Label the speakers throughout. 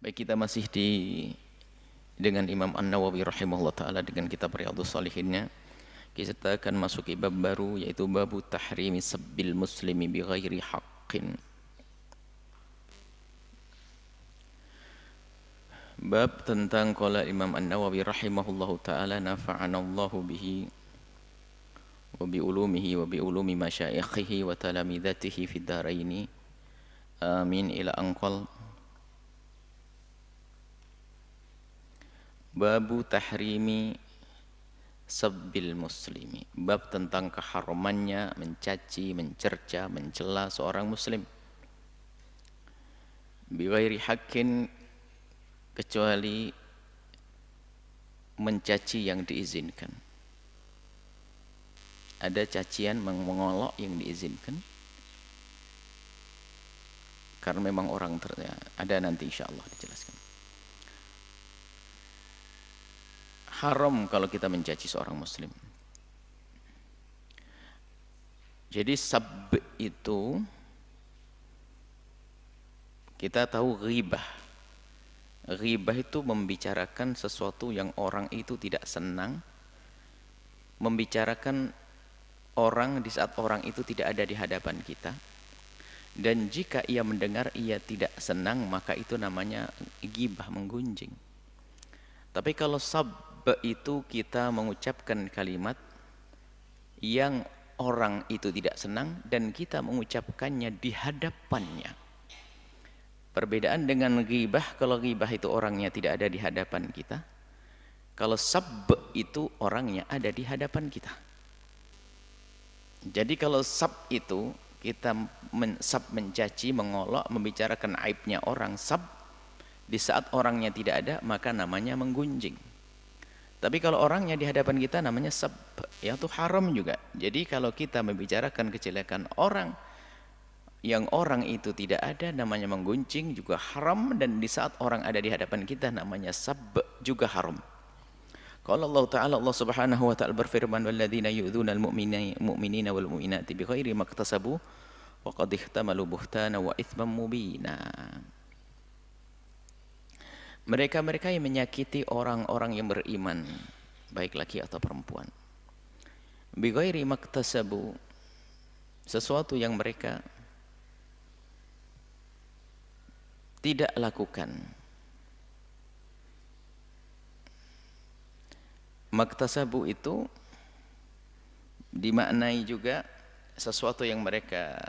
Speaker 1: Baik, kita masih dengan Imam An-Nawawi rahimahullah ta'ala dengan kitab Riyadhus Shalihinnya. Kita akan masuki bab baru, yaitu babu tahrimi sabbil muslimi bighairi haqqin. Bab tentang qala Imam An-Nawawi rahimahullah ta'ala, nafa'anallahu bihi wa bi ulumihi wa bi ulumi masyayikhihi wa talamidatihi fid daraini amin ila anqal. Babu tahrimi sabbil muslimi, bab tentang keharamannya mencaci, mencerca, mencela seorang muslim bighairi haqqin, kecuali mencaci yang diizinkan. Ada cacian mengolok yang diizinkan karena memang orang ada, nanti insyaallah dijelaskan. Haram kalau kita mencaci seorang muslim. Jadi sab itu kita tahu ghibah. Ghibah itu membicarakan sesuatu yang orang itu tidak senang, membicarakan orang di saat orang itu tidak ada di hadapan kita, dan jika ia mendengar ia tidak senang, maka itu namanya ghibah, menggunjing. Tapi kalau sab itu kita mengucapkan kalimat yang orang itu tidak senang dan kita mengucapkannya di hadapannya. Perbedaan dengan ghibah, kalau ghibah itu orangnya tidak ada di hadapan kita. Kalau sab itu orangnya ada di hadapan kita. Jadi kalau sab itu kita sab mencaci, mengolok, membicarakan aibnya orang, sab di saat orangnya tidak ada, maka namanya menggunjing. Tapi kalau orangnya di hadapan kita namanya sab, yaitu haram juga. Jadi kalau kita membicarakan kejelekan orang yang orang itu tidak ada, namanya menggunjing, juga haram. Dan di saat orang ada di hadapan kita namanya sab, juga haram. Qala Allah Ta'ala, Allah Subhanahu wa Ta'ala berfirman, walladzina yu'dzunal mu'minina wal mu'minati bighairi maktasabu wa qad ihtamalu buhtana wa itsman mubina. Mereka-mereka yang menyakiti orang-orang yang beriman, baik laki atau perempuan, bighairi maktasabu, sesuatu yang mereka tidak lakukan. Maktasabu itu dimaknai juga sesuatu yang mereka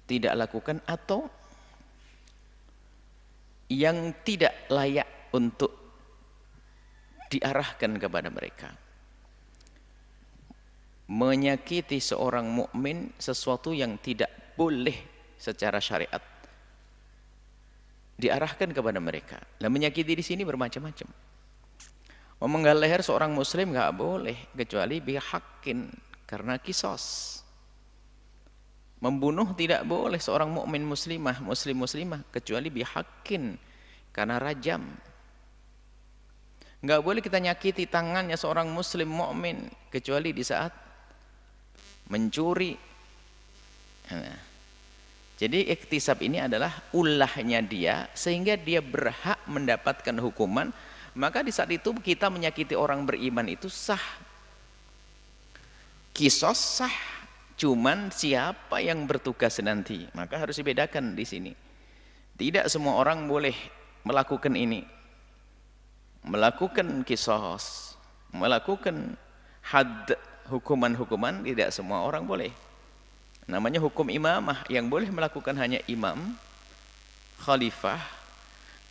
Speaker 1: tidak lakukan atau yang tidak layak untuk diarahkan kepada mereka. Menyakiti seorang mukmin sesuatu yang tidak boleh secara syariat diarahkan kepada mereka. Lah menyakiti di sini bermacam-macam. Memenggal leher seorang muslim enggak boleh kecuali bihaqqin, karena kisos. Membunuh tidak boleh seorang mukmin muslimah, muslimah kecuali bihaqqin, karena rajam. Enggak boleh kita nyakiti tangannya seorang muslim mukmin kecuali di saat mencuri. Nah, jadi iktisab ini adalah ulahnya dia sehingga dia berhak mendapatkan hukuman. Maka di saat itu kita menyakiti orang beriman itu sah, kisos sah. Cuman siapa yang bertugas nanti, maka harus dibedakan di sini. Tidak semua orang boleh melakukan ini, melakukan kisos, melakukan had, hukuman-hukuman. Tidak semua orang boleh. Namanya hukum imamah, yang boleh melakukan hanya imam, khalifah,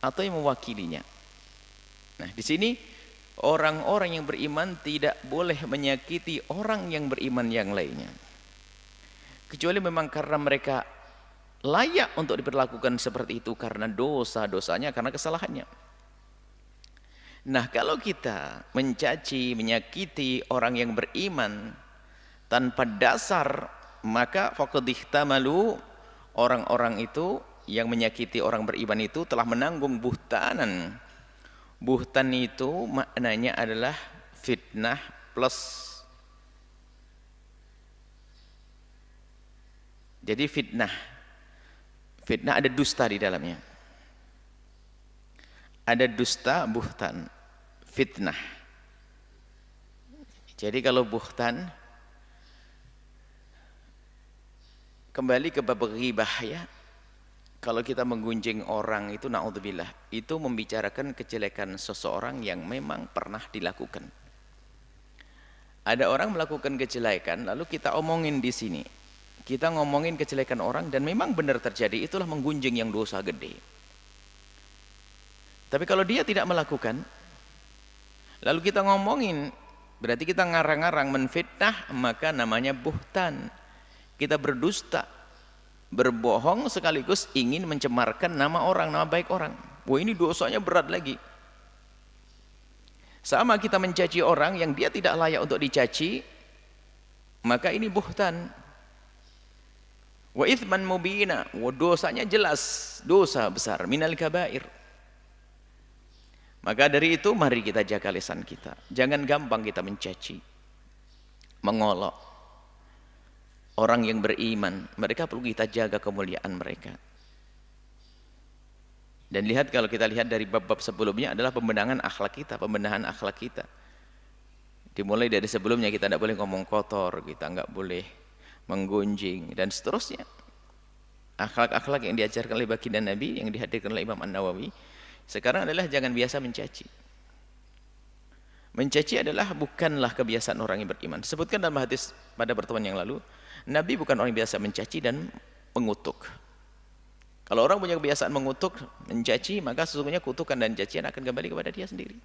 Speaker 1: atau yang mewakilinya. Nah, di sini orang-orang yang beriman tidak boleh menyakiti orang yang beriman yang lainnya, kecuali memang karena mereka layak untuk diperlakukan seperti itu karena dosa-dosanya, karena kesalahannya. Nah, kalau kita mencaci, menyakiti orang yang beriman tanpa dasar, maka faqad ihtamalu, orang-orang itu yang menyakiti orang beriman itu telah menanggung buhtanan. Buhtan itu maknanya adalah fitnah plus. Jadi fitnah Fitnah ada dusta di dalamnya. Ada dusta, buhtan, fitnah. Jadi kalau buhtan, kembali ke bab ghibah ya. Kalau kita menggunjing orang itu naudzubillah, itu membicarakan kejelekan seseorang yang memang pernah dilakukan. Ada orang melakukan kejelekan, lalu kita omongin di sini. Kita ngomongin kejelekan orang dan memang benar terjadi, itulah menggunjing yang dosa gede. Tapi kalau dia tidak melakukan, lalu kita ngomongin, berarti kita ngarang-ngarang menfitnah, maka namanya buhtan. Kita berdusta, berbohong sekaligus ingin mencemarkan nama orang, nama baik orang. Wah, ini dosanya berat lagi. Sama kita mencaci orang yang dia tidak layak untuk dicaci, maka ini buhtan. Wa itsman mubina, wa dosanya jelas, dosa besar, minal kabair. Maka dari itu mari kita jaga lisan kita. Jangan gampang kita mencaci, mengolok orang yang beriman. Mereka perlu kita jaga kemuliaan mereka. Dan lihat, kalau kita lihat dari bab-bab sebelumnya adalah pembenahan akhlak kita, pembenahan akhlak kita. Dimulai dari sebelumnya kita tidak boleh ngomong kotor, kita nggak boleh menggunjing dan seterusnya. Akhlak-akhlak yang diajarkan oleh baginda Nabi, yang dihadirkan oleh Imam An-Nawawi sekarang adalah jangan biasa mencaci. Mencaci adalah bukanlah kebiasaan orang yang beriman. Disebutkan dalam hadis pada pertemuan yang lalu, Nabi bukan orang yang biasa mencaci dan mengutuk. Kalau orang punya kebiasaan mengutuk, mencaci, maka sesungguhnya kutukan dan cacian akan kembali kepada dia sendiri.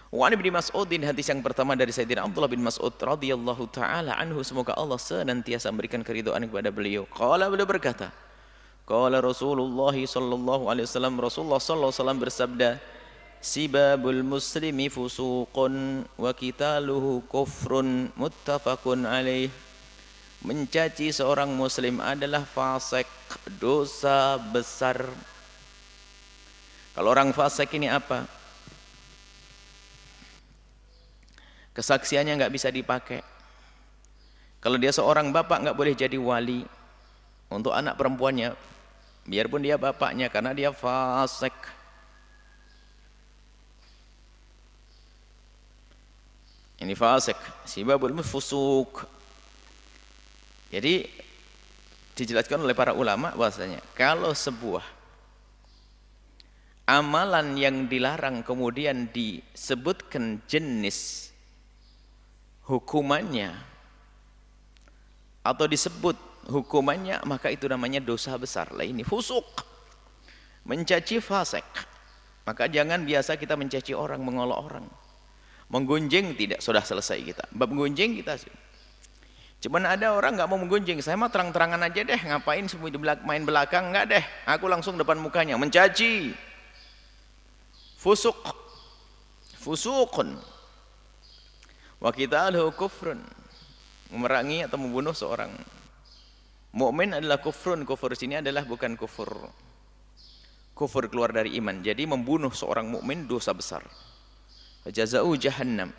Speaker 1: Wa an Ibnu Mas'udin, hadis yang pertama dari Sayyidina Abdullah bin Mas'ud radhiyallahu taala anhu, semoga Allah senantiasa memberikan keridhaan kepada beliau. Beliau berkata, qala Rasulullah sallallahu alaihi wasallam, Rasulullah sallallahu alaihi wasallam bersabda, sibabul muslimi fusuqun wa qitaluhu kufrun, muttafaqun alaih. Mencaci seorang muslim adalah fasik, dosa besar. Kalau orang fasik ini apa? Kesaksiannya nggak bisa dipakai. Kalau dia seorang bapak nggak boleh jadi wali untuk anak perempuannya, biarpun dia bapaknya, karena dia fasik. Ini fasik, sibabul fusuq. Jadi dijelaskan oleh para ulama bahwasanya kalau sebuah amalan yang dilarang kemudian disebutkan jenis hukumannya atau disebut hukumannya, maka itu namanya dosa besar. Lah ini fusuk, mencaci fasik. Maka jangan biasa kita mencaci orang, mengolok orang. Menggunjing tidak, sudah selesai kita. Bab menggunjing kita sih. Cuman ada orang nggak mau menggunjing, saya mah terang-terangan aja deh, ngapain semua di main belakang, nggak deh, aku langsung depan mukanya, mencaci. Fusuk, fusukun. Wa qitaluhu kufrun, memerangi atau membunuh seorang mukmin adalah kufrun. Kufur sini adalah bukan kufur keluar dari iman. Jadi membunuh seorang mukmin dosa besar. Jazaa'u jahannam.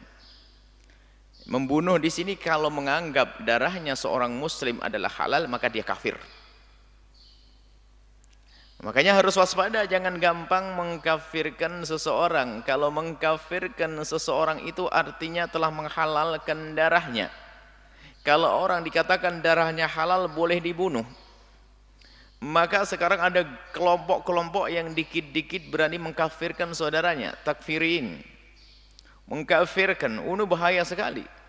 Speaker 1: Membunuh di sini kalau menganggap darahnya seorang muslim adalah halal, maka dia kafir. Makanya harus waspada, jangan gampang mengkafirkan seseorang. Kalau mengkafirkan seseorang itu artinya telah menghalalkan darahnya. Kalau orang dikatakan darahnya halal boleh dibunuh, maka sekarang ada kelompok-kelompok yang dikit-dikit berani mengkafirkan saudaranya, takfirin, mengkafirkan. Ini bahaya sekali.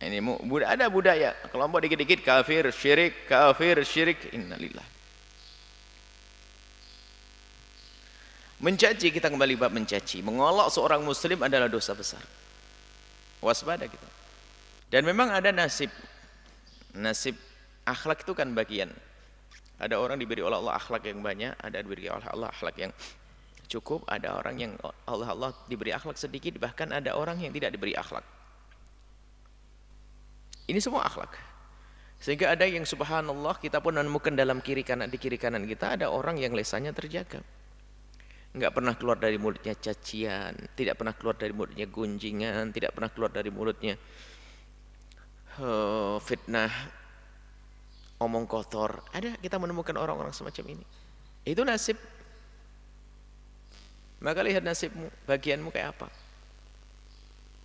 Speaker 1: Ini ada budaya kelompok dikit-dikit kafir syirik, innalillah. Mencaci, kita kembali bab mencaci, mengolok seorang muslim adalah dosa besar. Waspada kita. Dan memang ada nasib akhlak itu kan bagian. Ada orang diberi oleh Allah akhlak yang banyak, ada diberi oleh Allah akhlak yang cukup, ada orang yang Allah diberi akhlak sedikit, bahkan ada orang yang tidak diberi akhlak. Ini semua akhlak. Sehingga ada yang subhanallah kita pun menemukan dalam di kiri kanan kita ada orang yang lisannya terjaga. Enggak pernah keluar dari mulutnya cacian, tidak pernah keluar dari mulutnya gunjingan, tidak pernah keluar dari mulutnya fitnah, omong kotor. Ada, kita menemukan orang-orang semacam ini. Itu nasib. Maka lihat nasibmu, bagianmu kayak apa.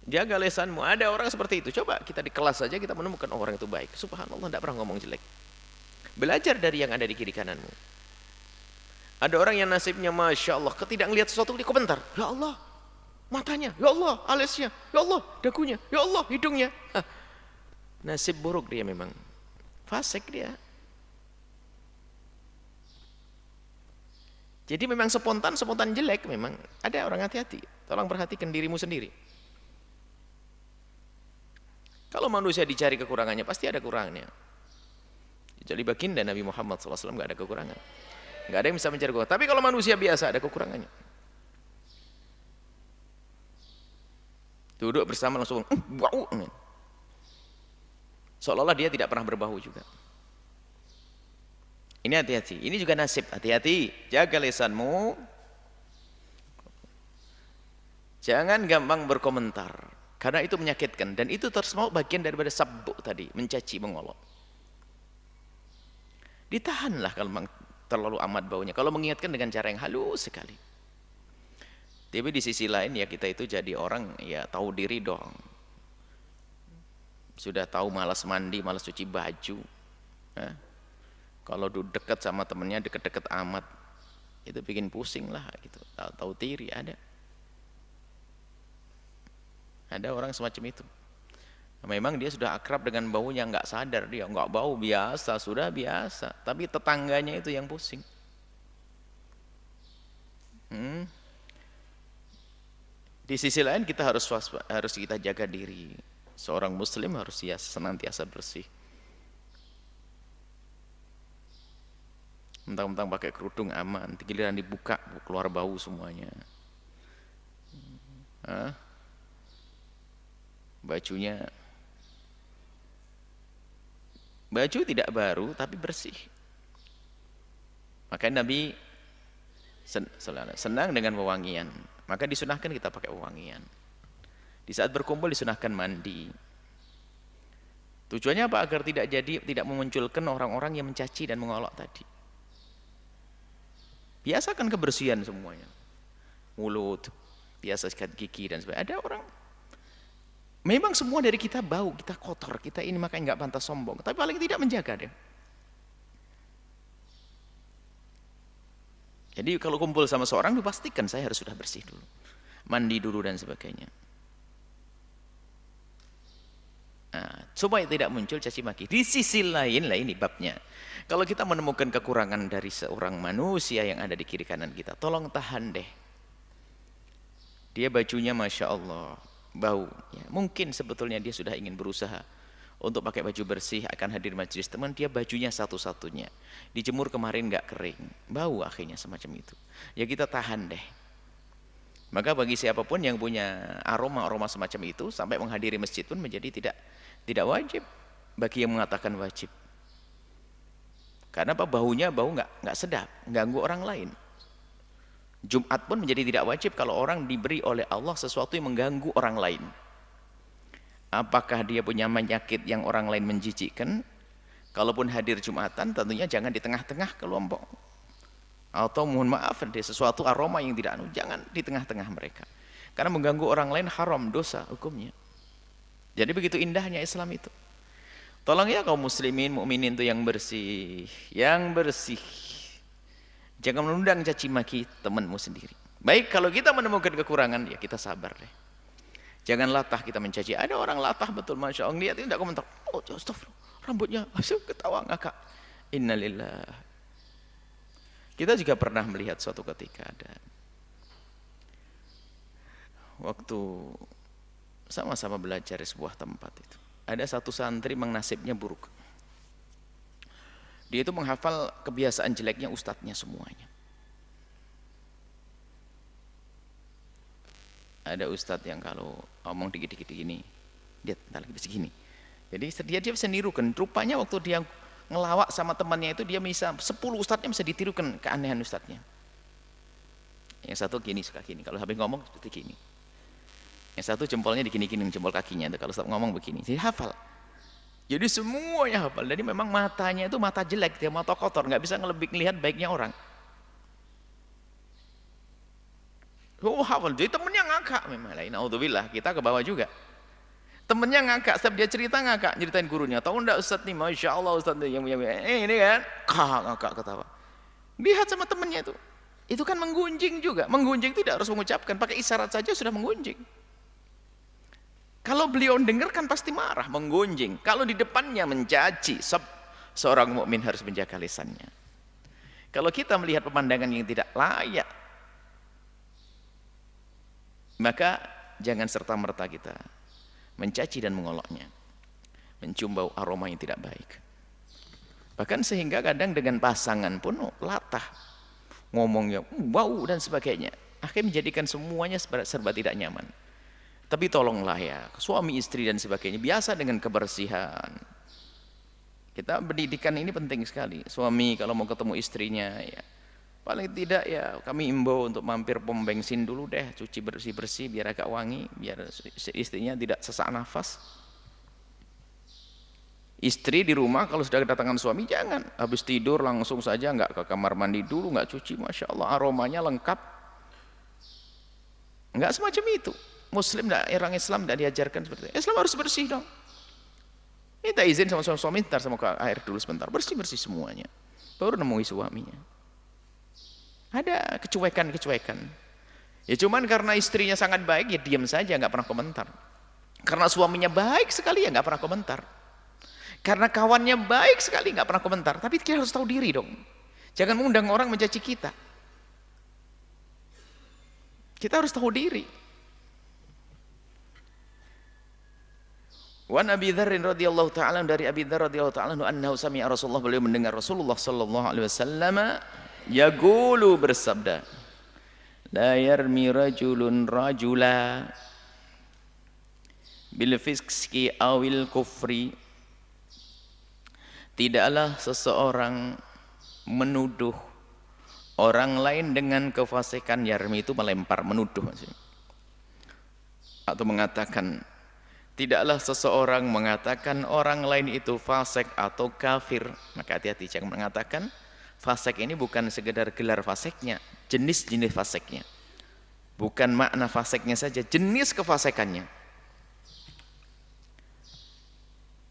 Speaker 1: Jaga lisanmu. Ada orang seperti itu. Coba kita di kelas saja kita menemukan orang itu baik. Subhanallah, tidak pernah ngomong jelek. Belajar dari yang ada di kiri kananmu. Ada orang yang nasibnya Masya Allah, ketika ngelihat sesuatu dia komentar. Ya Allah, matanya. Ya Allah, alisnya. Ya Allah, dagunya. Ya Allah, hidungnya. Nasib buruk dia memang. Fasik dia. Jadi memang spontan jelek memang. Ada orang, hati-hati. Tolong perhatikan dirimu sendiri. Kalau manusia dicari kekurangannya, pasti ada kurangnya. Jadi baginda Nabi Muhammad SAW nggak ada kekurangan. Nggak ada yang bisa mencari kekurangan. Tapi kalau manusia biasa ada kekurangannya. Duduk bersama langsung bau. Seolah-olah dia tidak pernah berbau juga. Ini hati-hati. Ini juga nasib. Hati-hati. Jaga lisanmu. Jangan gampang berkomentar. Karena itu menyakitkan. Dan itu termasuk bagian daripada sabbu tadi. Mencaci, mengolok. Ditahanlah kalau memang terlalu amat baunya. Kalau mengingatkan dengan cara yang halus sekali. Tapi di sisi lain ya kita itu jadi orang ya tahu diri dong. Sudah tahu malas mandi, malas cuci baju. Kalau dekat sama temennya deket-deket amat. Itu bikin pusing lah gitu. Tahu diri ada. Ada orang semacam itu. Memang dia sudah akrab dengan baunya, nggak sadar dia, nggak bau biasa, sudah biasa. Tapi tetangganya itu yang pusing. Di sisi lain kita harus kita jaga diri. Seorang muslim harus senantiasa bersih. Mentang-mentang pakai kerudung aman, giliran dibuka keluar bau semuanya. Baju tidak baru tapi bersih. Makanya Nabi senang dengan wewangian. Maka disunahkan kita pakai wewangian. Di saat berkumpul disunahkan mandi. Tujuannya apa? Agar tidak memunculkan orang-orang yang mencaci dan mengolok tadi. Biasakan kebersihan semuanya. Mulut, biasa sikat gigi dan sebagainya. Ada orang memang semua dari kita bau, kita kotor, kita ini makanya nggak pantas sombong. Tapi paling tidak menjaga dia. Jadi kalau kumpul sama seorang, dipastikan saya harus sudah bersih dulu, mandi dulu dan sebagainya. Supaya tidak muncul caci maki. Di sisi lain lah ini babnya. Kalau kita menemukan kekurangan dari seorang manusia yang ada di kiri kanan kita, tolong tahan deh. Dia bajunya Masya Allah bau ya, mungkin sebetulnya dia sudah ingin berusaha untuk pakai baju bersih, akan hadir majelis teman, dia bajunya satu-satunya dijemur kemarin nggak kering, bau akhirnya semacam itu ya, kita tahan deh. Maka bagi siapapun yang punya aroma semacam itu sampai menghadiri masjid pun menjadi tidak wajib bagi yang mengatakan wajib. Karena apa? Baunya bau nggak sedap, ganggu orang lain. Jumat pun menjadi tidak wajib kalau orang diberi oleh Allah sesuatu yang mengganggu orang lain. Apakah dia punya penyakit yang orang lain menjijikkan? Kalaupun hadir Jumatan tentunya jangan di tengah-tengah kelompok. Atau mohon maaf, ada sesuatu aroma yang tidak jangan di tengah-tengah mereka. Karena mengganggu orang lain haram, dosa hukumnya. Jadi begitu indahnya Islam itu. Tolong ya kaum muslimin, mukminin itu yang bersih, Jangan menundang caci maki temanmu sendiri. Baik, kalau kita menemukan kekurangan, ya kita sabar deh. Jangan latah kita mencaci. Ada orang latah betul, Masya Allah. Dia tidak komentar. Oh, astagfirullah, rambutnya, ketawa ngakak. Innalillah. Kita juga pernah melihat suatu ketika ada. Waktu sama-sama belajar di sebuah tempat itu. Ada satu santri memang nasibnya buruk. Dia itu menghafal kebiasaan jeleknya ustadznya semuanya. Ada ustadz yang kalau ngomong dikit-dikit gini, dia entar lagi begini. Jadi dia bisa nirukan. Rupanya waktu dia ngelawak sama temannya itu, dia bisa 10 ustadznya bisa ditirukan keanehan ustadznya. Yang satu gini, suka gini. Kalau habis ngomong seperti gini. Yang satu jempolnya digini-gini, jempol kakinya. Kalau ustadz ngomong begini. Jadi hafal. Jadi semuanya hafal. Jadi memang matanya itu mata jelek, dia mata kotor, nggak bisa ngelihat baiknya orang. Oh hafal, jadi temennya ngakak memang. Naudzubillah, kita ke bawah juga. Temennya ngakak, setiap dia cerita ngakak, ceritain gurunya. Tahu enggak Ustaz nih, Masya Allah Ustaz nih, ini kan, ngakak ketawa. Lihat sama temennya itu. Itu kan menggunjing juga. Menggunjing tidak harus mengucapkan, pakai isyarat saja sudah menggunjing. Kalau beliau dengar kan pasti marah, menggunjing. Kalau di depannya mencaci, seorang mukmin harus menjaga lisannya. Kalau kita melihat pemandangan yang tidak layak, maka jangan serta-merta kita mencaci dan mengoloknya, mencium bau aroma yang tidak baik. Bahkan sehingga kadang dengan pasangan pun latah, ngomongnya bau dan sebagainya, akhirnya menjadikan semuanya serba tidak nyaman. Tapi tolonglah ya, suami istri dan sebagainya, biasa dengan kebersihan. Kita pendidikan ini penting sekali. Suami kalau mau ketemu istrinya, ya paling tidak ya kami imbau untuk mampir pom bensin dulu deh, cuci bersih-bersih biar agak wangi, biar istrinya tidak sesak nafas. Istri di rumah kalau sudah kedatangan suami, jangan habis tidur langsung saja nggak ke kamar mandi dulu, nggak cuci, Masya Allah aromanya lengkap. Nggak semacam itu. Muslim, orang Islam tidak diajarkan seperti itu. Islam harus bersih dong. Minta izin sama suami, ntar sama air dulu sebentar, bersih-bersih semuanya, baru nemui suaminya. Ada kecuekan-kecuekan. Ya cuman karena istrinya sangat baik, ya diam saja, nggak pernah komentar. Karena suaminya baik sekali, ya nggak pernah komentar. Karena kawannya baik sekali, nggak pernah komentar. Tapi kita harus tahu diri dong. Jangan mengundang orang mencaci kita. Kita harus tahu diri. Wan Abi Dzar radhiyallahu ta'ala, dari Abi Dzar radhiyallahu ta'ala annahu sami'a Rasulullah, beliau mendengar Rasulullah sallallahu alaihi wasallam yaqulu, bersabda, la yarmi rajulun rajula bil fiski awil kufri, tidaklah seseorang menuduh orang lain dengan kefasikan. Yarmi itu melempar, menuduh maksudnya. Atau mengatakan, tidaklah seseorang mengatakan orang lain itu fasik atau kafir. Maka hati-hati, jangan mengatakan fasik ini bukan sekedar gelar fasiknya, jenis-jenis fasiknya. Bukan makna fasiknya saja, jenis kefasikannya.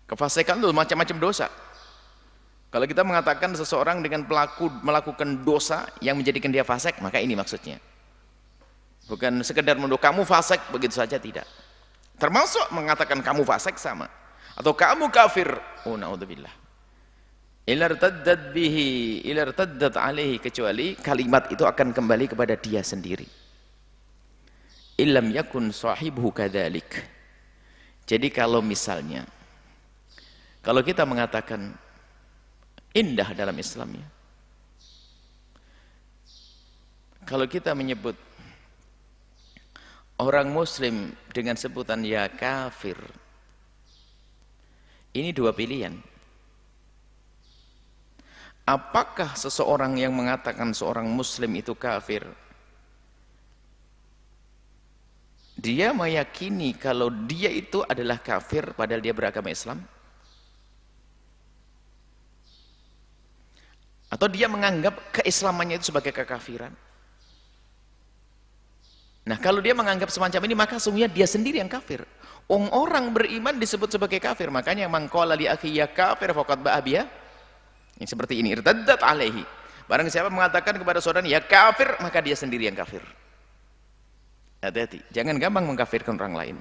Speaker 1: Kefasikan itu macam-macam dosa. Kalau kita mengatakan seseorang dengan pelaku melakukan dosa yang menjadikan dia fasik, maka ini maksudnya. Bukan sekedar menuduh kamu fasik begitu saja, tidak. Termasuk mengatakan kamu fasik sama, atau kamu kafir. Oh naudzubillah. Ilartaddat bihi, ilartaddat alaihi, kecuali kalimat itu akan kembali kepada dia sendiri. Illam yakun sahibuhu kadzalik. Jadi kalau misalnya, kalau kita mengatakan indah dalam Islam ya, kalau kita menyebut orang muslim dengan sebutan ya kafir, ini dua pilihan. Apakah seseorang yang mengatakan seorang muslim itu kafir, dia meyakini kalau dia itu adalah kafir padahal dia beragama Islam? Atau dia menganggap keislamannya itu sebagai kekafiran? Nah kalau dia menganggap semacam ini, maka sungguhnya dia sendiri yang kafir. Orang beriman disebut sebagai kafir. Makanya man qala li akhi ya kafir faqad ba'a biha, yang seperti ini, irtaddat alaihi. Barang siapa mengatakan kepada saudaranya ya kafir, maka dia sendiri yang kafir. Hati-hati, jangan gampang mengkafirkan orang lain.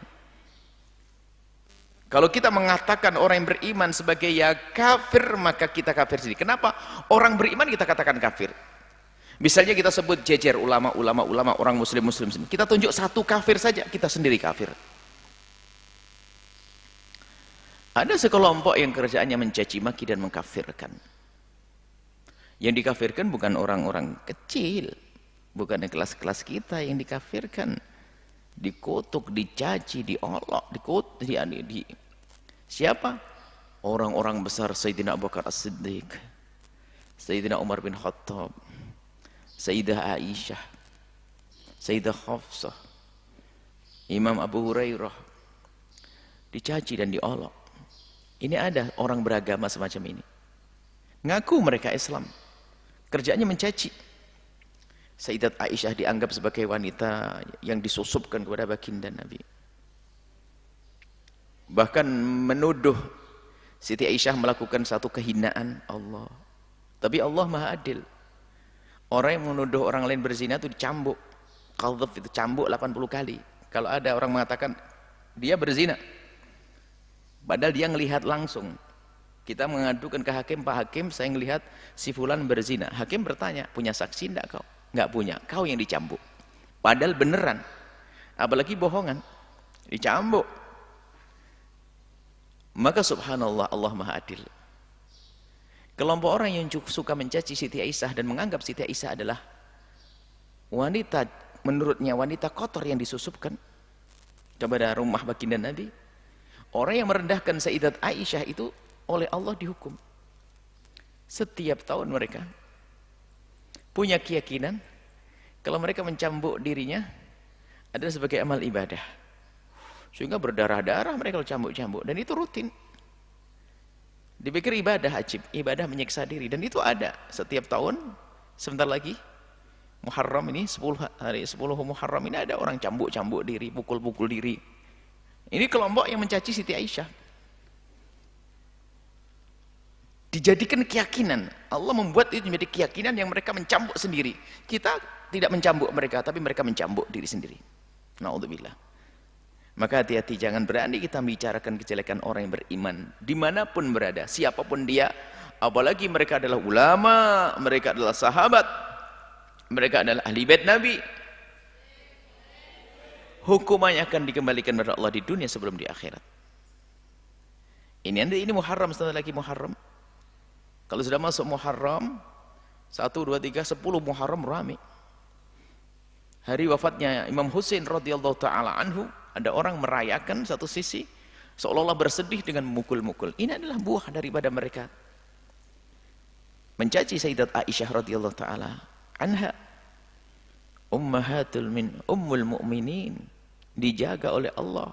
Speaker 1: Kalau kita mengatakan orang yang beriman sebagai ya kafir, maka kita kafir sendiri. Kenapa? Orang beriman kita katakan kafir. Misalnya kita sebut jejer ulama orang muslim sendiri. Kita tunjuk satu kafir saja, kita sendiri kafir. Ada sekelompok yang kerjaannya mencaci maki dan mengkafirkan. Yang dikafirkan bukan orang-orang kecil, bukan kelas-kelas kita yang dikafirkan. Dikutuk, dicaci, diolok, siapa? Orang-orang besar, Sayyidina Abu Bakar As-Siddiq, Sayyidina Umar bin Khattab, Sayyidah Aisyah, Sayyidah Hafsah, Imam Abu Hurairah, dicaci dan diolok. Ini ada orang beragama semacam ini. Ngaku mereka Islam. Kerjanya mencaci. Sayyidat Aisyah dianggap sebagai wanita yang disusupkan kepada baginda Nabi. Bahkan menuduh Siti Aisyah melakukan satu kehinaan Allah. Tapi Allah Maha Adil. Orang yang menuduh orang lain berzina itu dicambuk. Qadhaf itu cambuk 80 kali. Kalau ada orang mengatakan dia berzina, padahal dia ngelihat langsung. Kita mengadukan ke hakim, Pak Hakim, saya ngelihat si fulan berzina. Hakim bertanya, punya saksi enggak kau? Enggak punya, kau yang dicambuk. Padahal beneran. Apalagi bohongan. Dicambuk. Maka subhanallah, Allah Maha Adil. Kelompok orang yang suka mencaci Siti Aisyah dan menganggap Siti Aisyah adalah wanita, menurutnya wanita kotor yang disusupkan kepada rumah baginda Nabi. Orang yang merendahkan Sayyidat Aisyah itu oleh Allah dihukum. Setiap tahun mereka punya keyakinan kalau mereka mencambuk dirinya adalah sebagai amal ibadah. Sehingga berdarah-darah mereka kalau cambuk-cambuk, dan itu rutin. Dipikir ibadah ajib, ibadah menyiksa diri, dan itu ada setiap tahun. Sebentar lagi Muharram ini, 10 Muharram ini ada orang cambuk-cambuk diri, pukul-pukul diri. Ini kelompok yang mencaci Siti Aisyah. Dijadikan keyakinan. Allah membuat itu menjadi keyakinan yang mereka mencambuk sendiri. Kita tidak mencambuk mereka, tapi mereka mencambuk diri sendiri. Na'udzubillah. Maka hati-hati, jangan berani kita membicarakan kejelekan orang yang beriman dimanapun berada, siapapun dia. Apalagi mereka adalah ulama, mereka adalah sahabat, mereka adalah ahli bait Nabi. Hukumannya akan dikembalikan kepada Allah di dunia sebelum di akhirat. Ini Muharram, sebentar lagi Muharram. Kalau sudah masuk Muharram 1, 2, 3, 10 Muharram ramai. Hari wafatnya Imam Husain radhiyallahu taala anhu, ada orang merayakan satu sisi seolah-olah bersedih dengan memukul-mukul. Ini adalah buah daripada mereka mencaci Sayyidat Aisyah radhiyallahu taala anha, ummul mukminin, dijaga oleh Allah.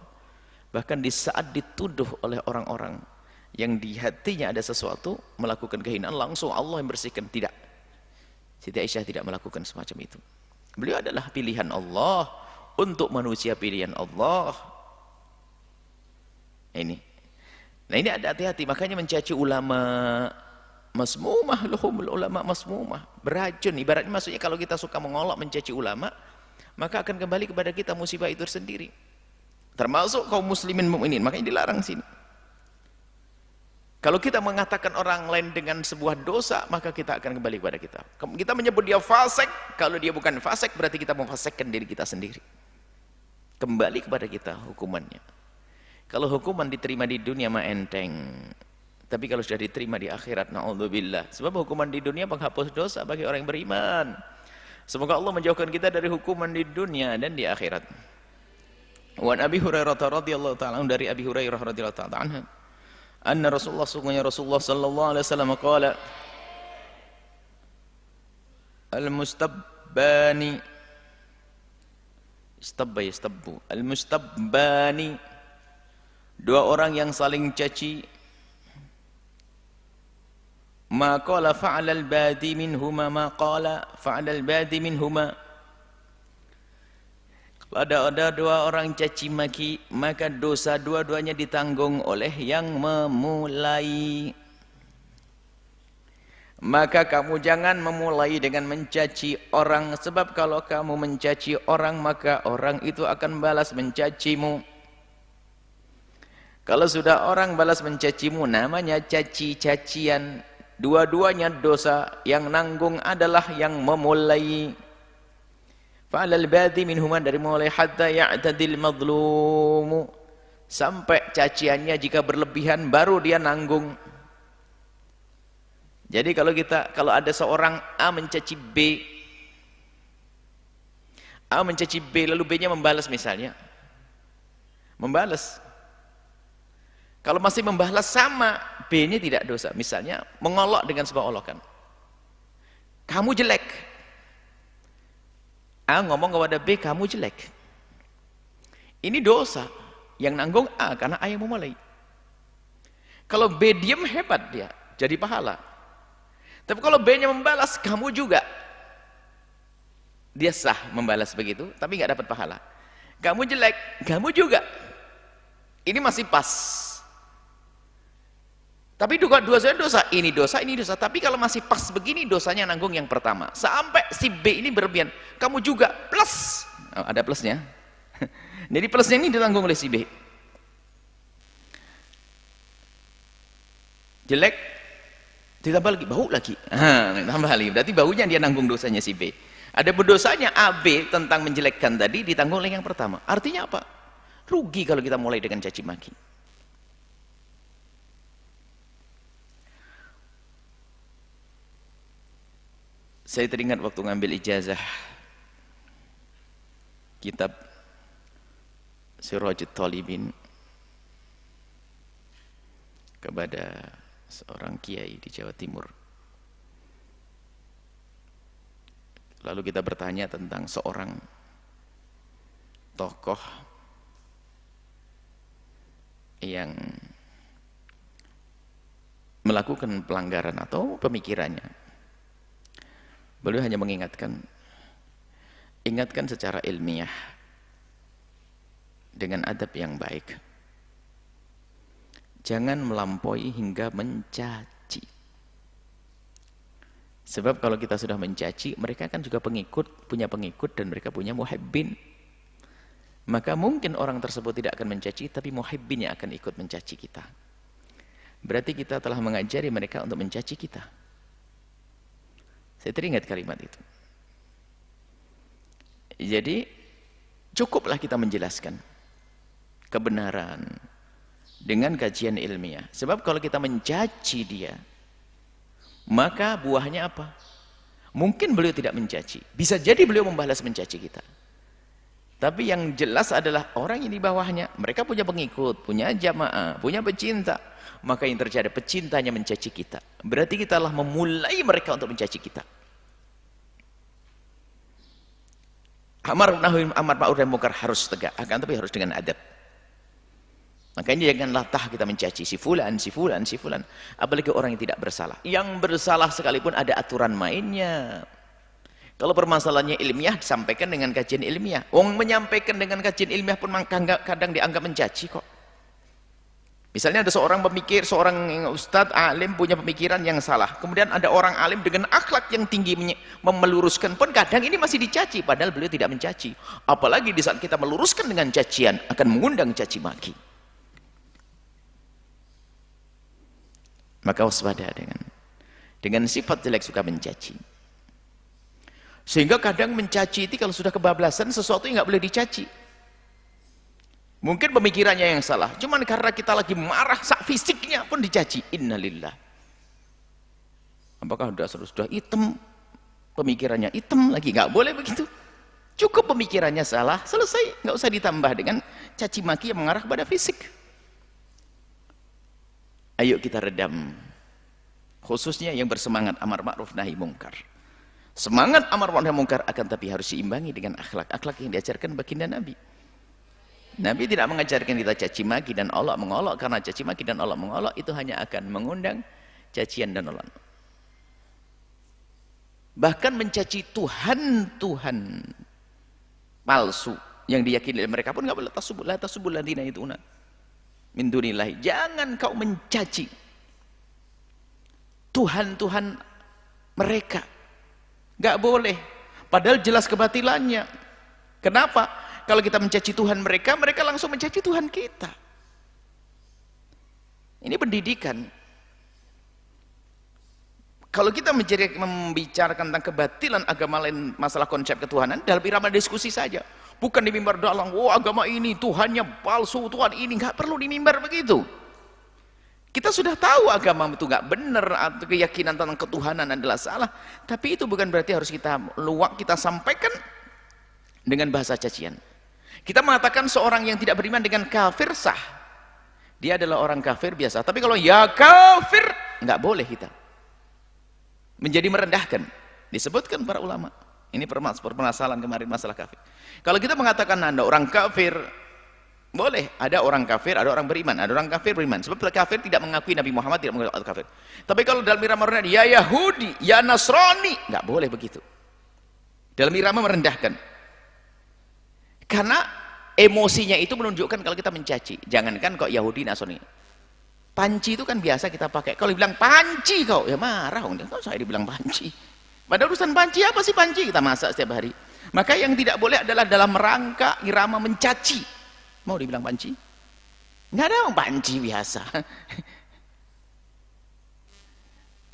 Speaker 1: Bahkan di saat dituduh oleh orang-orang yang di hatinya ada sesuatu melakukan kehinaan, langsung Allah yang bersihkan. Tidak, Siti Aisyah tidak melakukan semacam itu. Beliau adalah pilihan Allah untuk manusia, pilihan Allah. Ini. Nah, ini ada hati-hati. Makanya mencaci ulama masmumah, luhumul ulama masmumah, beracun. Ibaratnya maksudnya kalau kita suka mengolok, mencaci ulama, maka akan kembali kepada kita musibah itu sendiri. Termasuk kaum muslimin mukminin, makanya dilarang sini. Kalau kita mengatakan orang lain dengan sebuah dosa, maka kita akan kembali kepada kita. Kita menyebut dia fasik, kalau dia bukan fasik berarti kita memfasikkan diri kita sendiri. Kembali kepada kita hukumannya. Kalau hukuman diterima di dunia mah enteng. Tapi kalau sudah diterima di akhirat, na'udzubillah. Sebab hukuman di dunia penghapus dosa bagi orang yang beriman. Semoga Allah menjauhkan kita dari hukuman di dunia dan di akhirat. Wa Abi Hurairah radhiyallahu ta'ala, dari Abi Hurairah radhiyallahu ta'ala anhu, anna Rasulullah, sungguhnya Rasulullah sallallahu alaihi wasallam qala, al-mustabbani, istabbu, al-mustabbani, dua orang yang saling caci, ma qala fa'ala al-badi minhuma, ma qala fa'ala al-badi minhuma. Ada dua orang caci maki, maka dosa dua-duanya ditanggung oleh yang memulai. Maka kamu jangan memulai dengan mencaci orang, sebab kalau kamu mencaci orang, maka orang itu akan balas mencacimu. Kalau sudah orang balas mencacimu, namanya caci-cacian. Dua-duanya dosa, yang nanggung adalah yang memulai. Fa'alal badi minhuma, dari mulai hatta ya'tadil madlumu, sampai caciannya jika berlebihan baru dia nanggung. Jadi kalau ada seorang A mencaci B, A mencaci B lalu B-nya membalas misalnya. Membalas. Kalau masih membalas sama, B-nya tidak dosa. Misalnya mengolok dengan sebuah olokan. Kamu jelek. A ngomong kepada B, kamu jelek. Ini dosa. Yang nanggung A, karena A yang memulai. Kalau B diam hebat dia, jadi pahala. Tapi kalau B-nya membalas, kamu juga. Dia sah membalas begitu, tapi nggak dapat pahala. Kamu jelek, kamu juga. Ini masih pas. Tapi dua-duanya dosa, ini dosa, ini dosa. Tapi kalau masih pas begini, dosanya nanggung yang pertama. Sampai si B ini berlebihan, kamu juga plus. Oh, ada plusnya. Jadi plusnya ini ditanggung oleh si B. Jelek, ditambah lagi, bau lagi. Tambah lagi. Berarti baunya dia nanggung dosanya si B. Ada berdosanya AB tentang menjelekkan tadi ditanggung oleh yang pertama. Artinya apa? Rugi kalau kita mulai dengan caci maki. Saya teringat waktu ngambil ijazah kitab Sirajut Talibin kepada seorang kiai di Jawa Timur. Lalu kita bertanya tentang seorang tokoh yang melakukan pelanggaran atau pemikirannya. Beliau hanya mengingatkan, ingatkan secara ilmiah dengan adab yang baik. Jangan melampaui hingga mencaci. Sebab kalau kita sudah mencaci, mereka kan juga pengikut, punya pengikut dan mereka punya muhibbin. Maka mungkin orang tersebut tidak akan mencaci, tapi muhibbin yang akan ikut mencaci kita. Berarti kita telah mengajari mereka untuk mencaci kita. Saya teringat kalimat itu. Jadi cukuplah kita menjelaskan kebenaran dengan kajian ilmiah. Sebab kalau kita mencaci dia, maka buahnya apa? Mungkin beliau tidak mencaci, bisa jadi beliau membalas mencaci kita. Tapi yang jelas adalah orang yang di bawahnya, mereka punya pengikut, punya jamaah, punya pecinta. Maka yang terjadi, pecintanya mencaci kita. Berarti kita telah memulai mereka untuk mencaci kita. Amar ma'ruf nahi munkar harus tegak, akan tapi harus dengan adab. Makanya janganlah kita mencaci si fulan, si fulan, si fulan. Apalagi orang yang tidak bersalah. Yang bersalah sekalipun ada aturan mainnya. Kalau permasalahannya ilmiah, disampaikan dengan kajian ilmiah. Orang menyampaikan dengan kajian ilmiah pun kadang dianggap mencaci kok. Misalnya ada seorang pemikir, seorang ustadz, alim punya pemikiran yang salah. Kemudian ada orang alim dengan akhlak yang tinggi meluruskan pun kadang ini masih dicaci. Padahal beliau tidak mencaci. Apalagi di saat kita meluruskan dengan cacian, akan mengundang caci maki. Maka waspada dengan sifat jelek suka mencaci. Sehingga kadang mencaci itu kalau sudah kebablasan sesuatu yang nggak boleh dicaci. Mungkin pemikirannya yang salah, cuman karena kita lagi marah, sak fisiknya pun dicaci. Innalillah. Apakah sudah hitam, pemikirannya hitam lagi? Nggak boleh begitu. Cukup pemikirannya salah, selesai. Nggak usah ditambah dengan caci maki yang mengarah kepada fisik. Ayo kita redam, khususnya yang bersemangat amar ma'ruf nahi mungkar. Semangat amar ma'ruf nahi mungkar akan tapi harus diimbangi dengan akhlak yang diajarkan baginda Nabi. Nabi tidak mengajarkan kita caci maki dan Allah mengolok, karena caci maki dan Allah mengolok itu hanya akan mengundang cacian dan olok. Bahkan mencaci Tuhan palsu yang diyakini oleh mereka pun nggak boleh. Tasubul ladina yad'una min dunillahi. Jangan kau mencaci Tuhan mereka, nggak boleh. Padahal jelas kebatilannya. Kenapa? Kalau kita mencaci Tuhan mereka langsung mencaci Tuhan kita. Ini pendidikan. Kalau kita membicarakan tentang kebatilan agama lain, masalah konsep ketuhanan, dalam irama diskusi saja. Bukan di mimbar dalang, agama ini Tuhannya palsu, Tuhan ini. Nggak perlu di mimbar begitu. Kita sudah tahu agama itu nggak benar, atau keyakinan tentang ketuhanan adalah salah. Tapi itu bukan berarti harus kita sampaikan dengan bahasa cacian. Kita mengatakan seorang yang tidak beriman dengan kafir sah. Dia adalah orang kafir biasa. Tapi kalau ya kafir, nggak boleh kita. Menjadi merendahkan. Disebutkan para ulama. Ini permasalahan kemarin masalah kafir. Kalau kita mengatakan Anda orang kafir, Boleh, ada orang kafir, ada orang beriman, ada orang kafir beriman. Sebab kafir tidak mengakui Nabi Muhammad, tidak mengakui kafir. Tapi kalau dalam irama merendahkan, ya Yahudi, ya Nasrani, nggak boleh begitu. Dalam irama merendahkan. Karena emosinya itu menunjukkan kalau kita mencaci. Jangankan kok Yahudi, Nasrani. Panci itu kan biasa kita pakai. Kalau dibilang panci kau, ya marah. Kalau saya dibilang panci. Pada urusan panci, apa sih panci? Kita masak setiap hari. Maka yang tidak boleh adalah dalam rangka irama mencaci. Mau dibilang panci? Nggak ada yang panci biasa.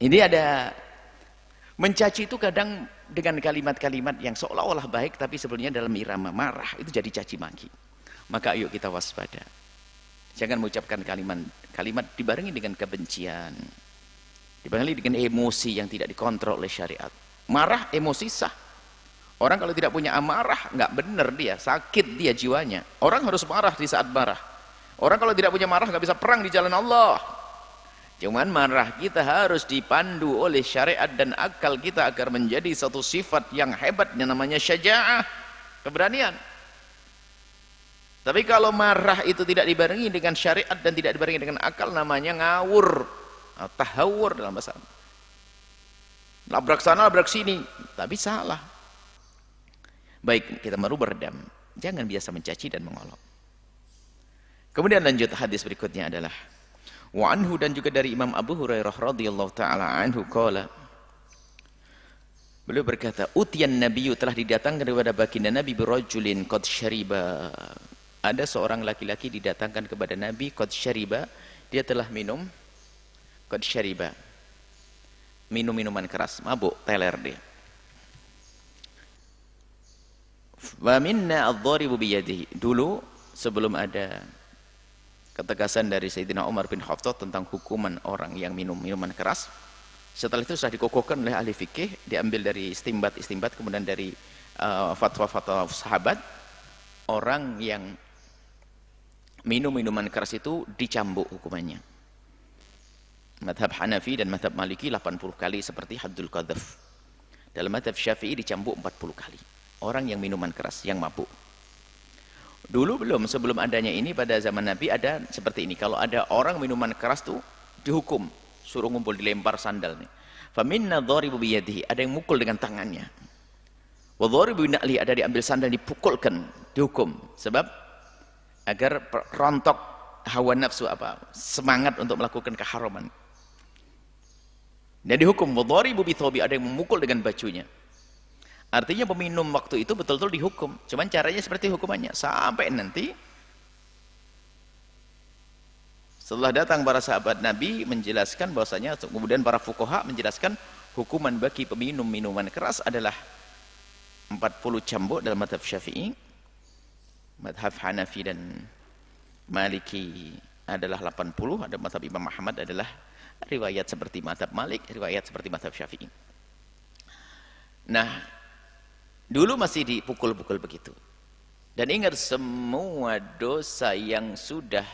Speaker 1: Ini ada mencaci itu kadang dengan kalimat-kalimat yang seolah-olah baik tapi sebenarnya dalam irama marah itu jadi caci maki. Maka ayo kita waspada. Jangan mengucapkan kalimat dibarengi dengan kebencian. Dibarengi dengan emosi yang tidak dikontrol oleh syariat. Marah emosi sah. Orang kalau tidak punya amarah, nggak benar dia, sakit dia jiwanya. Orang harus marah di saat marah. Orang kalau tidak punya marah, nggak bisa perang di jalan Allah. Cuman marah kita harus dipandu oleh syariat dan akal kita agar menjadi satu sifat yang hebat yang namanya syaja'ah, keberanian. Tapi kalau marah itu tidak dibarengi dengan syariat dan tidak dibarengi dengan akal, namanya ngawur, tahawur dalam bahasa. Labrak sana, labrak sini, tapi salah. Baik, kita baru beredam. Jangan biasa mencaci dan mengolok. Kemudian lanjut hadis berikutnya adalah wa anhu, dan juga dari Imam Abu Hurairah radhiyallahu taala anhu qala, beliau berkata, utiyan nabiyyu, telah didatangkan kepada baginda Nabi birajulin qad syariba. Ada seorang laki-laki didatangkan kepada Nabi qad syariba, dia telah minum qad syariba. Minum minuman keras, mabuk, teler dia. Wa minna adh-dharibu biyadihi. Dulu sebelum ada ketegasan dari Sayyidina Umar bin Khattab tentang hukuman orang yang minum minuman keras, setelah itu sudah dikokohkan oleh ahli fikih, diambil dari istimbat kemudian dari fatwa-fatwa sahabat, orang yang minum minuman keras itu dicambuk hukumannya. Madhab Hanafi dan madhab Maliki 80 kali seperti haddul qadhaf. Dalam madhab Syafi'i dicambuk 40 kali. Orang yang minuman keras, yang mabuk. Dulu belum, sebelum adanya ini pada zaman Nabi ada seperti ini. Kalau ada orang minuman keras tuh dihukum, suruh ngumpul, dilempar sandal nih. Faminna dharibu biyadihi, ada yang mukul dengan tangannya. Wa dharibu bina'li, ada diambil sandal dipukulkan, dihukum. Sebab agar rontok hawa nafsu semangat untuk melakukan keharaman. Dan dihukum wa dharibu bithobi, ada yang memukul dengan bajunya. Artinya peminum waktu itu betul-betul dihukum. Cuman caranya seperti hukumannya. Sampai nanti setelah datang para sahabat Nabi menjelaskan bahwasanya, kemudian para fuqaha menjelaskan hukuman bagi peminum minuman keras adalah 40 cambuk dalam madhab Syafi'i. Madhab Hanafi dan Maliki adalah 80. Ada madhab Imam Ahmad adalah riwayat seperti madhab Malik, riwayat seperti madhab Syafi'i. Nah, dulu masih dipukul-pukul begitu. Dan ingat, semua dosa yang sudah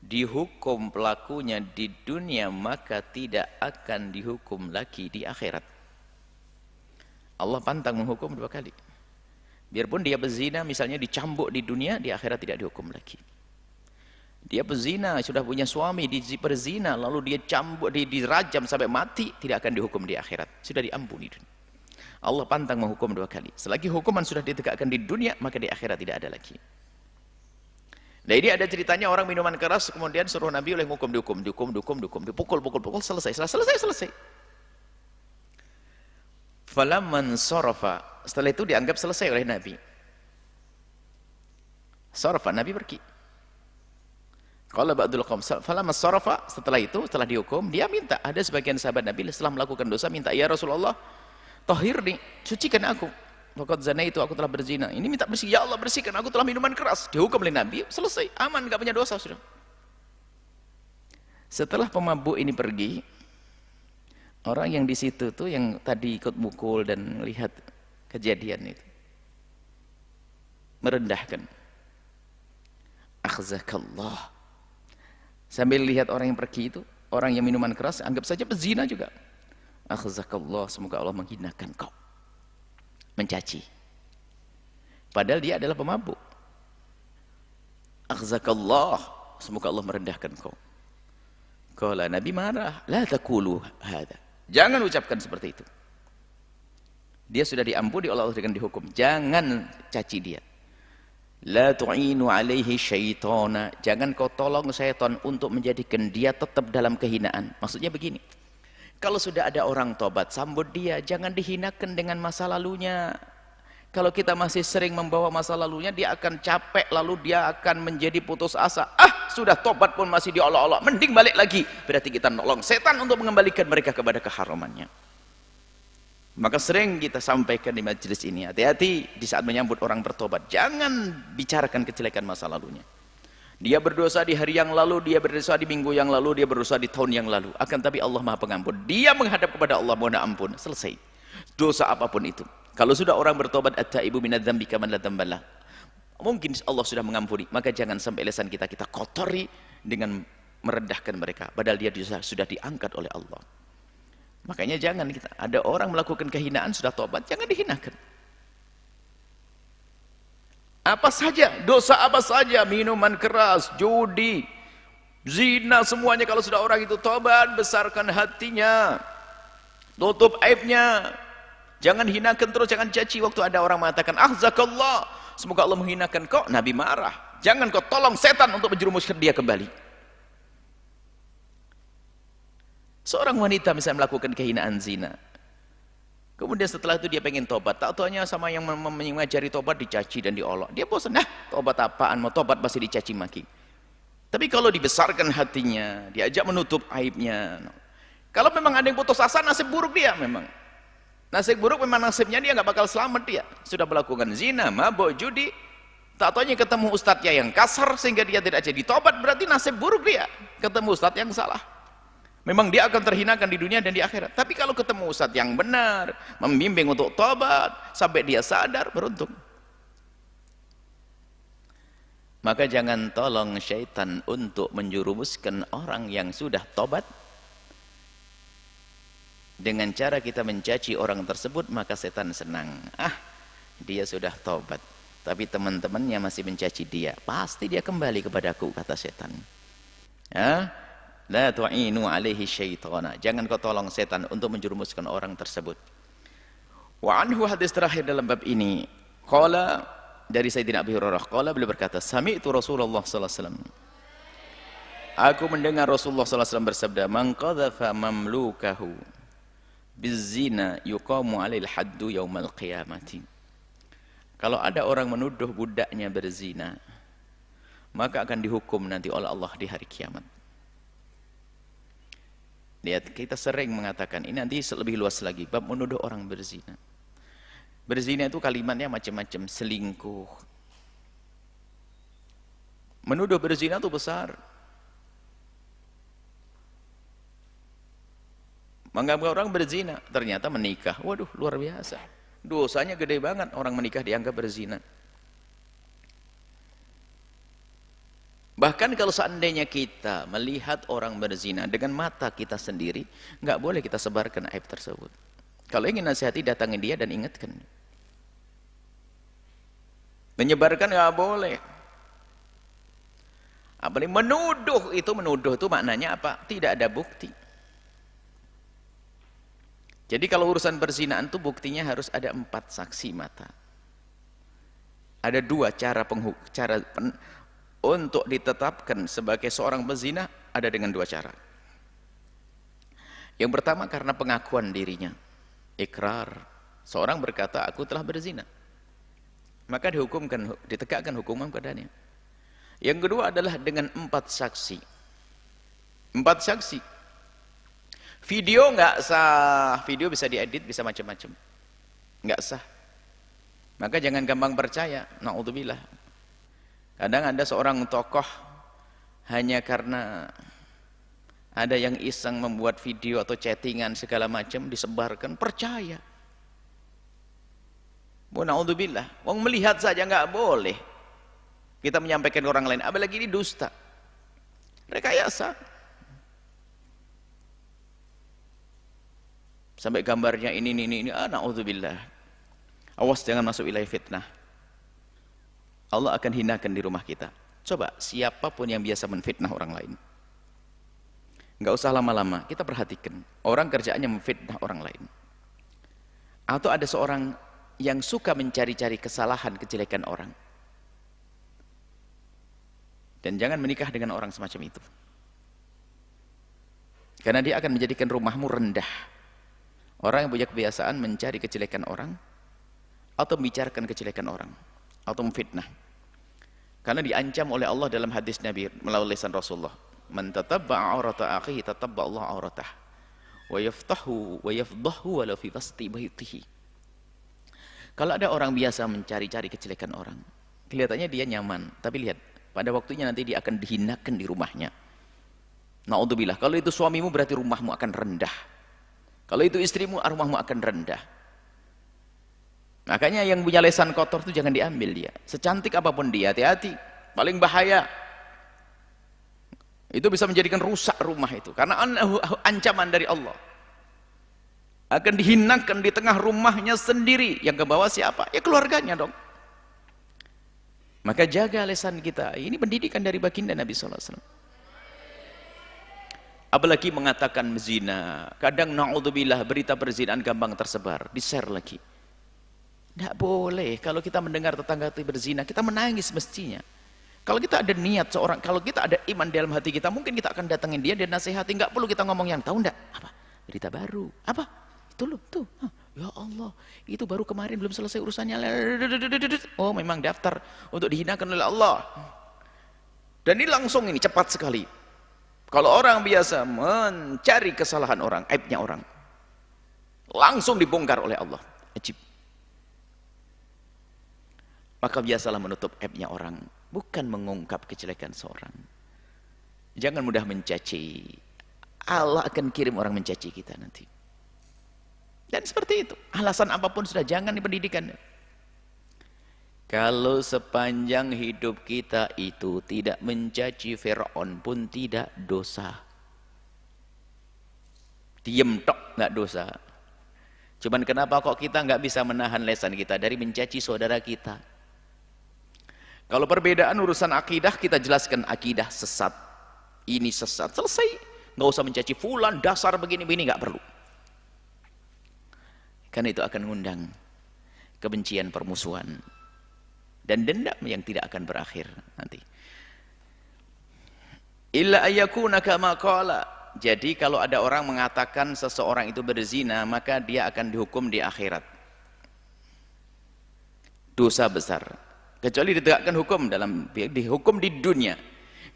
Speaker 1: dihukum pelakunya di dunia maka tidak akan dihukum lagi di akhirat. Allah pantang menghukum 2 kali. Biarpun dia berzina misalnya dicambuk di dunia, di akhirat tidak dihukum lagi. Dia berzina, sudah punya suami, berzina lalu dia cambuk, dirajam sampai mati, tidak akan dihukum di akhirat. Sudah diampuni dunia. Allah pantang menghukum 2 kali. Selagi hukuman sudah ditegakkan di dunia, maka di akhirat tidak ada lagi. Nah, ini ada ceritanya orang minuman keras, kemudian suruh Nabi oleh dihukum, dipukul, selesai. Falamman sarafa, setelah itu dianggap selesai oleh Nabi. Sarafa, Nabi pergi. Qala ba'dul qaum, falamman sarafa, setelah itu, setelah dihukum, dia minta, ada sebagian sahabat Nabi setelah melakukan dosa minta, ya Rasulullah, tahirni, sucikan aku. Faqad zanaitu, aku telah berzina. Ini minta bersih, ya Allah bersihkan, aku telah minuman keras. Dihukum oleh Nabi, selesai, aman, enggak punya dosa sudah. Setelah pemabuk ini pergi, orang yang di situ tuh yang tadi ikut mukul dan lihat kejadian itu merendahkan. Akhzakallah. Sambil lihat orang yang pergi itu, orang yang minuman keras, anggap saja pezina juga. Akhzakallah, semoga Allah menghinakan kau. Mencaci. Padahal dia adalah pemabuk. Akhzakallah, semoga Allah merendahkan kau. Qala, Nabi marah, la taqulu hadza. Jangan ucapkan seperti itu. Dia sudah diampuni oleh Allah dengan dihukum. Jangan caci dia. La tu'inu alaihi syaitana. Jangan kau tolong syaitan untuk menjadikan dia tetap dalam kehinaan. Maksudnya begini. Kalau sudah ada orang tobat, sambut dia. Jangan dihinakan dengan masa lalunya. Kalau kita masih sering membawa masa lalunya, dia akan capek, lalu dia akan menjadi putus asa. Sudah tobat pun masih diolok-olok, mending balik lagi. Berarti kita nolong setan untuk mengembalikan mereka kepada keharamannya. Maka sering kita sampaikan di majelis ini, hati-hati di saat menyambut orang bertobat. Jangan bicarakan kejelekan masa lalunya. Dia berdosa di hari yang lalu, dia berdosa di minggu yang lalu, dia berdosa di tahun yang lalu. Akan tapi Allah Maha Pengampun. Dia menghadap kepada Allah, mohon ampun, selesai. Dosa apapun itu. Kalau sudah orang bertobat, at-taibu minadz-dzambi kaman la dzambalah. Mungkin Allah sudah mengampuni, maka jangan sampai lisan kita kotori dengan merendahkan mereka, padahal dia sudah diangkat oleh Allah. Makanya jangan kita, ada orang melakukan kehinaan sudah tobat, jangan dihinakan. Apa saja, dosa apa saja, minuman keras, judi, zina, semuanya kalau sudah orang itu tobat, besarkan hatinya, tutup aibnya. Jangan hinakan terus, jangan caci. Waktu ada orang mengatakan ahzakallah, semoga Allah menghinakan kau, Nabi marah. Jangan kau tolong setan untuk menjerumuskan dia kembali. Seorang wanita misalnya melakukan kehinaan zina, kemudian setelah itu dia pengen tobat, tak taunya sama yang mengajari tobat dicaci dan diolok. Dia bosan, tobat apaan, mau tobat masih dicaci maki. Tapi kalau dibesarkan hatinya, diajak menutup aibnya. Kalau memang ada yang putus asa, nasib buruk dia memang. Nasib buruk memang nasibnya dia nggak bakal selamat dia. Sudah melakukan zina, mabuk, judi. Tak taunya ketemu ustadznya yang kasar sehingga dia tidak jadi tobat, berarti nasib buruk dia. Ketemu ustadz yang salah. Memang dia akan terhinakan di dunia dan di akhirat. Tapi kalau ketemu ustadz yang benar, membimbing untuk tobat sampai dia sadar, beruntung. Maka jangan tolong syaitan untuk menjerumuskan orang yang sudah tobat. Dengan cara kita mencaci orang tersebut, maka setan senang. Dia sudah tobat, tapi teman-temannya masih mencaci dia. Pasti dia kembali kepadaku, kata setan. La tu'inu alaihi syaitana. Jangan kau tolong setan untuk menjerumuskan orang tersebut. Wa anhu, hadis terakhir dalam bab ini. Qala, dari Sayyidina Abi Hurairah. Qala, beliau berkata, sami'tu Rasulullah sallallahu alaihi wasallam. Aku mendengar Rasulullah sallallahu alaihi wasallam bersabda, man qadhafa mamlukahu bizina yuqamu alil haddu yaumal qiyamati. Kalau ada orang menuduh budaknya berzina, maka akan dihukum nanti oleh Allah di hari kiamat. Lihat, kita sering mengatakan ini, nanti lebih luas lagi bab menuduh orang berzina. Berzina itu kalimatnya macam-macam, selingkuh. Menuduh berzina itu besar. Menganggap orang berzina, ternyata menikah. Waduh, luar biasa. Dosanya gede banget orang menikah dianggap berzina. Bahkan kalau seandainya kita melihat orang berzina dengan mata kita sendiri, nggak boleh kita sebarkan aib tersebut. Kalau ingin nasihati, datangin dia dan ingatkan. Menyebarkan nggak boleh. Apalagi menuduh itu maknanya apa? Tidak ada bukti. Jadi kalau urusan perzinaan itu buktinya harus ada 4 saksi mata. Ada 2 cara untuk ditetapkan sebagai seorang pezina, ada dengan 2 cara. Yang pertama karena pengakuan dirinya, ikrar. Seorang berkata, aku telah berzina, maka ditegakkan hukuman padanya. Yang kedua adalah dengan 4 saksi. 4 saksi. Video nggak sah, video bisa diedit, bisa macam-macam, nggak sah. Maka jangan gampang percaya. Na'udzubillah. Kadang ada seorang tokoh hanya karena ada yang iseng membuat video atau chattingan segala macam disebarkan, percaya. Na'udzubillah. Wong melihat saja nggak boleh kita menyampaikan ke orang lain, apalagi ini dusta, rekayasa. Sampai gambarnya ini. Na'udzubillah. Awas jangan masuk wilayah fitnah. Allah akan hinakan di rumah kita. Coba siapapun yang biasa menfitnah orang lain, nggak usah lama-lama, kita perhatikan orang kerjaannya memfitnah orang lain. Atau ada seorang yang suka mencari-cari kesalahan, kejelekan orang. Dan jangan menikah dengan orang semacam itu. Karena dia akan menjadikan rumahmu rendah. Orang yang punya kebiasaan mencari kejelekan orang, atau membicarakan kejelekan orang, atau memfitnah. Karena diancam oleh Allah dalam hadis Nabi melalui lisan Rasulullah. Man tatabba'a aurata akhihi tatabba'a Allah auratah. Wa yaftahu wa yafdahu walau fi wasti baitihi. Kalau ada orang biasa mencari-cari kejelekan orang, kelihatannya dia nyaman, tapi lihat, pada waktunya nanti dia akan dihinakan di rumahnya. Na'udzubillah, kalau itu suamimu berarti rumahmu akan rendah. Kalau itu istrimu, rumahmu akan rendah. Makanya yang punya lesan kotor itu jangan diambil dia. Secantik apapun dia, hati-hati. Paling bahaya. Itu bisa menjadikan rusak rumah itu. Karena ancaman dari Allah. Akan dihinakan di tengah rumahnya sendiri. Yang ke bawah siapa? Ya keluarganya dong. Maka jaga lesan kita. Ini pendidikan dari baginda Nabi SAW. Apalagi mengatakan zina. Kadang na'udzubillah berita perzinahan gampang tersebar. Di-share lagi. Tidak boleh. Kalau kita mendengar tetangga itu berzina, kita menangis mestinya. Kalau kita ada niat seorang, kalau kita ada iman dalam hati kita, mungkin kita akan datangin dia dan nasihati. Nggak perlu kita ngomong yang tahu enggak? Apa? Berita baru. Apa? Itu loh, tuh. Ya Allah, itu baru kemarin belum selesai urusannya. Oh, memang daftar untuk dihinakan oleh Allah. Dan ini langsung ini cepat sekali. Kalau orang biasa mencari kesalahan orang, aibnya orang, langsung dibongkar oleh Allah. Ajib. Maka biasalah menutup aibnya orang, bukan mengungkap kejelekan seorang. Jangan mudah mencaci. Allah akan kirim orang mencaci kita nanti. Dan seperti itu, alasan apapun sudah jangan di pendidikan. Kalau sepanjang hidup kita itu tidak mencaci Fir'aun pun tidak dosa. Diem tok nggak dosa. Cuman kenapa kok kita nggak bisa menahan lesan kita dari mencaci saudara kita? Kalau perbedaan urusan akidah, kita jelaskan akidah sesat. Ini sesat, selesai. Nggak usah mencaci fulan, dasar begini-begini, nggak perlu. Karena itu akan mengundang kebencian, permusuhan, dan dendam yang tidak akan berakhir nanti. Illa ayyakuna kama qala. Jadi kalau ada orang mengatakan seseorang itu berzina, maka dia akan dihukum di akhirat. Dosa besar. Kecuali ditegakkan hukum dihukum di dunia.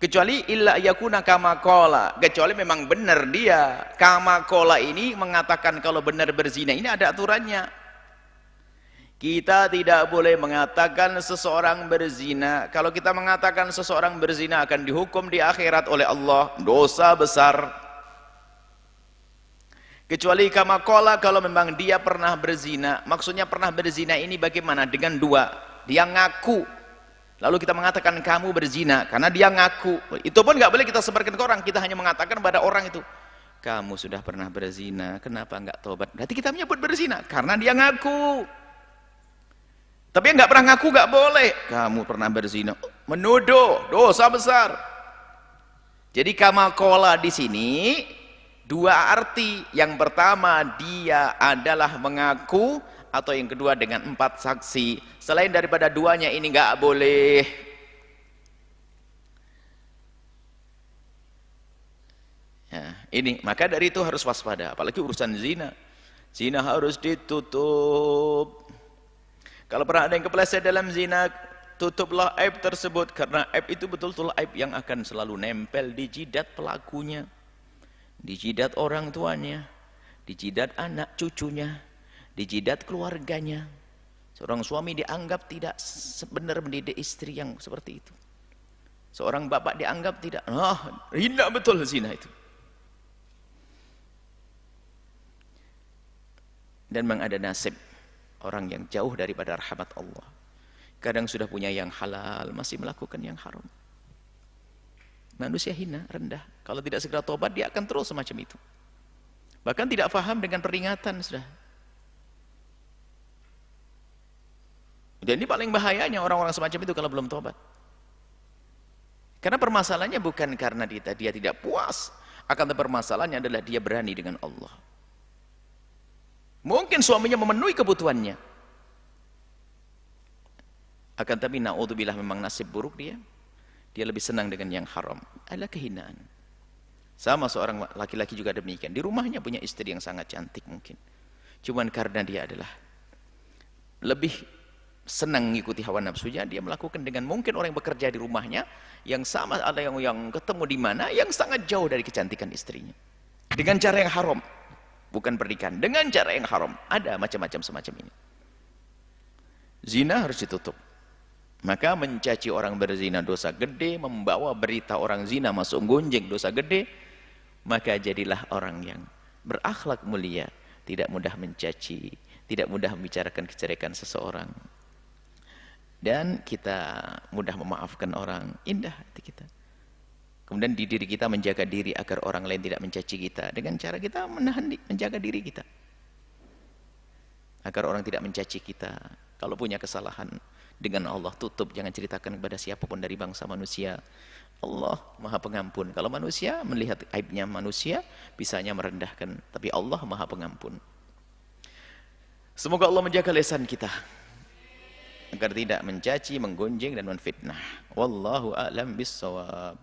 Speaker 1: Kecuali illa yakuna kama qala, kecuali memang benar dia. Kama qala ini mengatakan kalau benar berzina, ini ada aturannya. Kita tidak boleh mengatakan seseorang berzina. Kalau kita mengatakan seseorang berzina akan dihukum di akhirat oleh Allah, dosa besar. Kecuali kama qala, kalau memang dia pernah berzina. Maksudnya pernah berzina ini bagaimana? Dengan dua. Dia ngaku, lalu kita mengatakan kamu berzina karena dia ngaku. Itu pun nggak boleh kita sebarkan ke orang. Kita hanya mengatakan pada orang itu, kamu sudah pernah berzina, kenapa nggak tobat? Berarti kita menyebut berzina karena dia ngaku. Tapi yang nggak pernah ngaku nggak boleh. Kamu pernah berzina, menuduh, dosa besar. Jadi kama qala di sini dua arti. Yang pertama, dia adalah mengaku, atau yang kedua dengan 4 saksi. Selain daripada duanya ini nggak boleh. Ya, ini maka dari itu harus waspada, apalagi urusan zina. Zina harus ditutup. Kalau pernah ada yang kepleset dalam zina, tutuplah aib tersebut, karena aib itu betul-betul aib yang akan selalu nempel di jidat pelakunya, di jidat orang tuanya, di jidat anak cucunya, di jidat keluarganya. Seorang suami dianggap tidak benar mendidik istri yang seperti itu. Seorang bapak dianggap tidak, hina betul zina itu. Dan memang ada nasib orang yang jauh daripada rahmat Allah. Kadang sudah punya yang halal, masih melakukan yang haram. Manusia hina, rendah. Kalau tidak segera tobat, dia akan terus semacam itu. Bahkan tidak paham dengan peringatan sudah. Dan ini paling bahayanya orang-orang semacam itu kalau belum tobat. Karena permasalahannya bukan karena dia tidak puas, akan tetapi permasalahannya adalah dia berani dengan Allah. Mungkin suaminya memenuhi kebutuhannya, akan tetapi naudzubillah memang nasib buruk dia lebih senang dengan yang haram. Adalah kehinaan. Sama seorang laki-laki juga demikian, di rumahnya punya istri yang sangat cantik mungkin, cuman karena dia adalah lebih senang mengikuti hawa nafsunya, dia melakukan dengan mungkin orang yang bekerja di rumahnya yang sama, ada yang ketemu di mana yang sangat jauh dari kecantikan istrinya, dengan cara yang haram, bukan pernikahan, dengan cara yang haram. Ada macam-macam semacam ini. Zina harus ditutup. Maka mencaci orang berzina dosa gede, membawa berita orang zina masuk gonjeng dosa gede. Maka jadilah orang yang berakhlak mulia, tidak mudah mencaci, tidak mudah membicarakan kejelekan seseorang, dan kita mudah memaafkan orang. Indah hati kita. Kemudian di diri kita menjaga diri agar orang lain tidak mencaci kita, dengan cara kita menjaga diri kita agar orang tidak mencaci kita. Kalau punya kesalahan dengan Allah, tutup, jangan ceritakan kepada siapapun dari bangsa manusia. Allah Maha Pengampun. Kalau manusia melihat aibnya manusia, bisanya merendahkan, tapi Allah Maha Pengampun. Semoga Allah menjaga lisan kita agar tidak mencaci, menggonjeng dan menfitnah. Wallahu a'lam bissawab.